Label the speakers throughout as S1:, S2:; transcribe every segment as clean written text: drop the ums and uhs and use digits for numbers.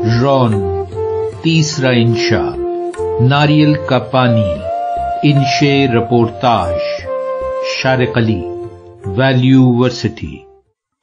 S1: Ron, तीसरा इंशा, नारियल का पानी, इंशे reportage, Shariq Ali, value varsity.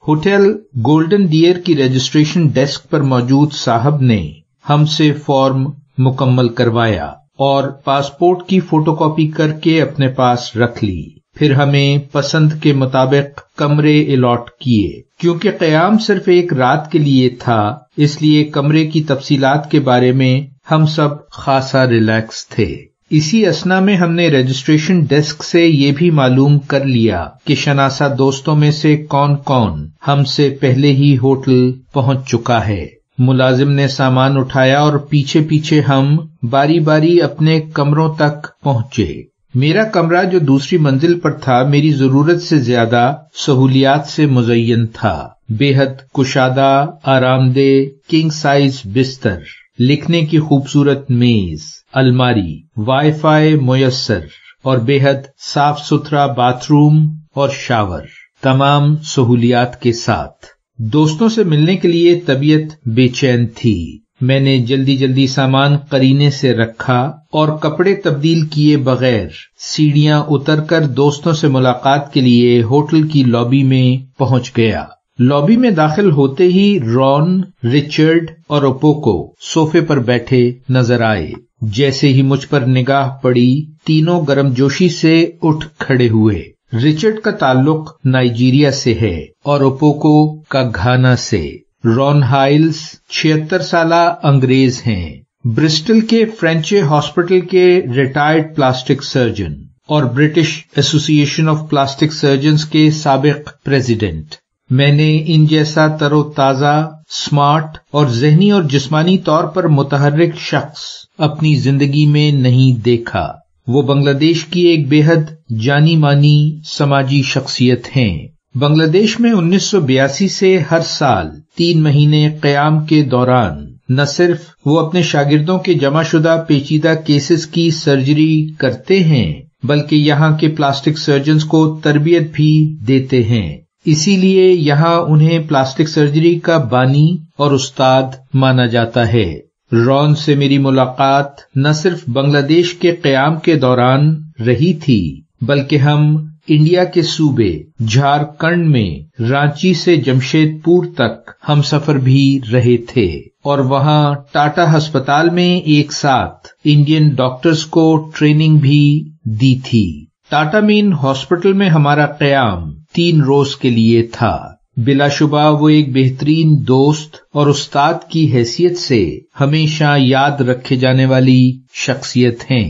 S1: Hotel golden deer की रजिस्ट्रेशन डेस्क पर मौजूद साहब ने हमसे फॉर्म मुकम्मल करवाया और पासपोर्ट की फोटोकॉपी करके अपने पास रख ली। फिर हमें पसंद के मुताबिक कमरे अलॉट किए। क्योंकि क़याम सिर्फ एक रात के लिए था, इसलिए कमरे की तफसीलात के बारे में हम सब खासा रिलैक्स थे। इसी असना में हमने रजिस्ट्रेशन डेस्क से ये भी मालूम कर लिया कि शनासा दोस्तों में से कौन कौन हमसे पहले ही होटल पहुंच चुका है। मुलाजिम ने सामान उठाया और पीछे पीछे हम बारी बारी अपने कमरों तक पहुंचे। मेरा कमरा जो दूसरी मंजिल पर था, मेरी जरूरत से ज्यादा सहूलियात से मुज़य्यन था। बेहद कुशादा, आरामदेह किंग साइज बिस्तर, लिखने की खूबसूरत मेज, अलमारी, वाईफाई मुयस्सर और बेहद साफ सुथरा बाथरूम और शावर, तमाम सहूलियात के साथ। दोस्तों से मिलने के लिए तबीयत बेचैन थी। मैंने जल्दी जल्दी सामान करीने से रखा और कपड़े तब्दील किए बगैर सीढ़ियां उतरकर दोस्तों से मुलाकात के लिए होटल की लॉबी में पहुंच गया। लॉबी में दाखिल होते ही रॉन, रिचर्ड और ओपोको सोफे पर बैठे नजर आए। जैसे ही मुझ पर निगाह पड़ी, तीनों गर्मजोशी से उठ खड़े हुए। रिचर्ड का ताल्लुक नाइजीरिया से है और ओपोको का घाना से। रॉन हाइल्स 76 साला अंग्रेज हैं, ब्रिस्टल के फ्रेंचे हॉस्पिटल के रिटायर्ड प्लास्टिक सर्जन और British association of plastic surgeons के साबिक प्रेसिडेंट। मैंने इन जैसा तरोताजा, स्मार्ट और ज़हनी और जिस्मानी तौर पर मुतहर्रिक शख्स अपनी जिंदगी में नहीं देखा। वो बांग्लादेश की एक बेहद जानी मानी समाजी शख्सियत हैं। बांग्लादेश में 1982 से हर साल 3 महीने क़याम के दौरान न सिर्फ वो अपने शागिर्दों के जमाशुदा पेचीदा केसेस की सर्जरी करते हैं, बल्कि यहाँ के प्लास्टिक सर्जन्स को तरबियत भी देते हैं। इसीलिए यहाँ उन्हें प्लास्टिक सर्जरी का बानी और उस्ताद माना जाता है। रॉन से मेरी मुलाकात न सिर्फ बांग्लादेश के क़याम के दौरान रही थी, बल्कि हम इंडिया के सूबे झारखंड में रांची से जमशेदपुर तक हम सफर भी रहे थे और वहां टाटा अस्पताल में एक साथ इंडियन डॉक्टर्स को ट्रेनिंग भी दी थी। टाटा मेन हॉस्पिटल में हमारा क़याम 3 रोज के लिए था। बिलाशुबा वो एक बेहतरीन दोस्त और उस्ताद की हैसियत से हमेशा याद रखे जाने वाली शख्सियत हैं।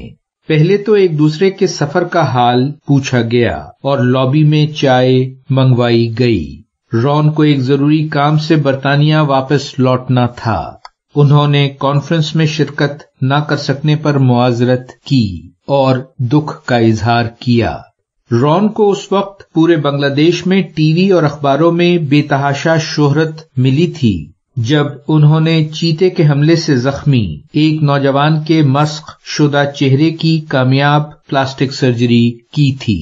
S1: पहले तो एक दूसरे के सफर का हाल पूछा गया और लॉबी में चाय मंगवाई गई। रॉन को एक जरूरी काम से बर्तानिया वापस लौटना था। उन्होंने कॉन्फ्रेंस में शिरकत न कर सकने पर मुआजरत की और दुख का इजहार किया। रॉन को उस वक्त पूरे बांग्लादेश में टीवी और अखबारों में बेतहाशा शोहरत मिली थी जब उन्होंने चीते के हमले से जख्मी एक नौजवान के मस्ख शुदा चेहरे की कामयाब प्लास्टिक सर्जरी की थी।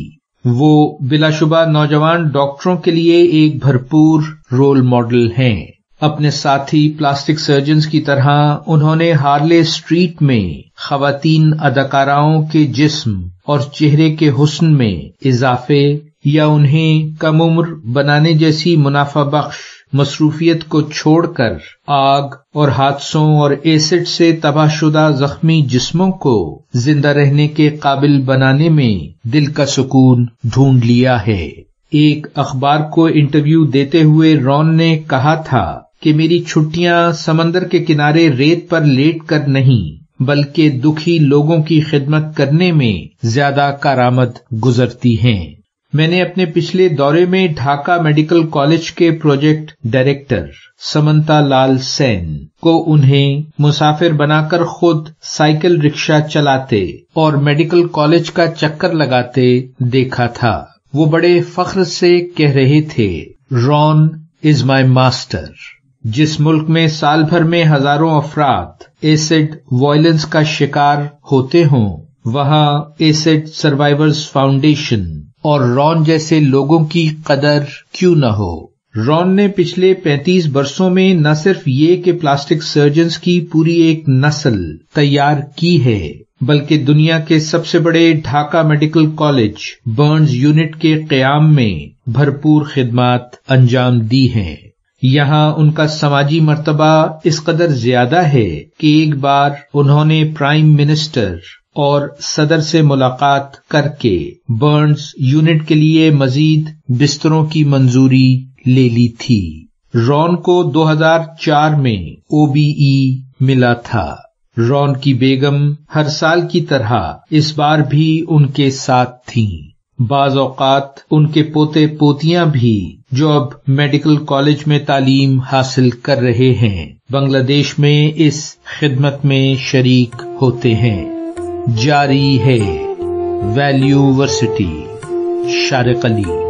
S1: वो बिलाशुबा नौजवान डॉक्टरों के लिए एक भरपूर रोल मॉडल हैं। अपने साथी प्लास्टिक सर्जन्स की तरह उन्होंने हार्ले स्ट्रीट में खवातीन अदाकाराओं के जिस्म और चेहरे के हुस्न में इजाफे या उन्हें कम उम्र बनाने जैसी मुनाफा बख्श मसरूफियत को छोड़कर आग और हादसों और एसिड से तबाहशुदा जख्मी जिस्मों को जिंदा रहने के काबिल बनाने में दिल का सुकून ढूंढ लिया है। एक अखबार को इंटरव्यू देते हुए रॉन ने कहा था कि मेरी छुट्टियां समंदर के किनारे रेत पर लेट कर नहीं, बल्कि दुखी लोगों की खिदमत करने में ज्यादा कारआमद गुजरती हैं। मैंने अपने पिछले दौरे में ढाका मेडिकल कॉलेज के प्रोजेक्ट डायरेक्टर समंता लाल सेन को उन्हें मुसाफिर बनाकर खुद साइकिल रिक्शा चलाते और मेडिकल कॉलेज का चक्कर लगाते देखा था। वो बड़े फख्र से कह रहे थे, रॉन इज माय मास्टर। जिस मुल्क में साल भर में हजारों अफराद एसिड वायलेंस का शिकार होते हों, वहां एसिड सर्वाइवर्स फाउंडेशन और रॉन जैसे लोगों की कदर क्यों न हो। رون نے پچھلے 35 برسوں میں نہ صرف یہ کہ پلاسٹک سرجنز کی پوری ایک نسل تیار کی ہے، بلکہ دنیا کے سب سے بڑے Dhaka medical college burns unit کے قیام میں بھرپور خدمات انجام دی ہیں۔ یہاں ان کا سماجی مرتبہ اس قدر زیادہ ہے کہ ایک بار انہوں نے پرائم منسٹر اور صدر سے ملاقات کر کے برنز یونٹ کے لیے مزید بستروں کی منظوری لے لی تھی۔ رون کو 2004 میں OBE ملا تھا۔ رون کی بیگم ہر سال کی طرح اس بار بھی ان کے ساتھ تھیں۔ بعض اوقات ان کے پوتے پوتیاں بھی جو اب میڈیکل کالج میں تعلیم حاصل کر رہے ہیں، بنگلہ دیش میں اس خدمت میں شریک ہوتے ہیں۔ جاری ہے ویلیو ورسٹی، شارق علی۔